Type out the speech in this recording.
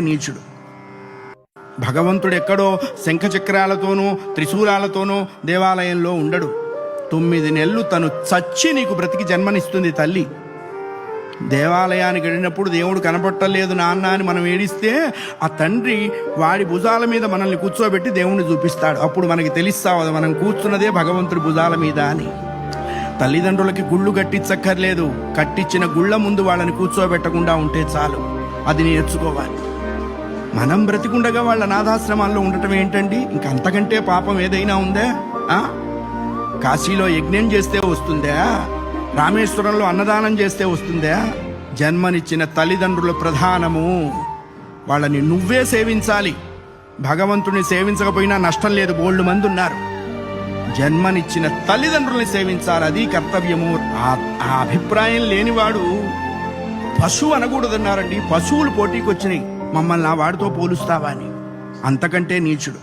నీచుడు. భగవంతుడు ఎక్కడో శంఖచక్రాలతోనూ త్రిశూలాలతోనూ దేవాలయంలో ఉండడు. 9 నెలలు తను చచ్చి నీకు బ్రతికి జన్మనిస్తుంది తల్లి. దేవాలయానికి వెళ్ళినప్పుడు దేవుడు కనపట్టలేదు నాన్న అని మనం ఏడిస్తే ఆ తండ్రి వాడి భుజాల మీద మనల్ని కూర్చోబెట్టి దేవుణ్ణి చూపిస్తాడు. అప్పుడు మనకి తెలుస్తావు మనం కూర్చున్నదే భగవంతుడి భుజాల మీద అని. తల్లిదండ్రులకి గుళ్ళు కట్టించక్కర్లేదు, కట్టించిన గుళ్ళ ముందు వాళ్ళని కూర్చోబెట్టకుండా ఉంటే చాలు. అది నేర్చుకోవాలి. మనం బ్రతికుండగా వాళ్ళ నాథాశ్రమాల్లో ఉండటం ఏంటండి? ఇంకంతకంటే పాపం ఏదైనా ఉందా? కాశీలో యజ్ఞం చేస్తే వస్తుందా? రామేశ్వరంలో అన్నదానం చేస్తే వస్తుందా? జన్మనిచ్చిన తల్లిదండ్రుల ప్రధానము. వాళ్ళని నువ్వే సేవించాలి. భగవంతుని సేవించకపోయినా నష్టం లేదు, బోల్డు మంది ఉన్నారు. జన్మనిచ్చిన తల్లిదండ్రుల్ని సేవించాలి, అది కర్తవ్యము. ఆ అభిప్రాయం లేనివాడు పశువు అనకూడదన్నారండి. పశువులు పోటీకి వచ్చినాయి, మమ్మల్ని ఆ వాడితో పోలుస్తావా అని. అంతకంటే నీచుడు.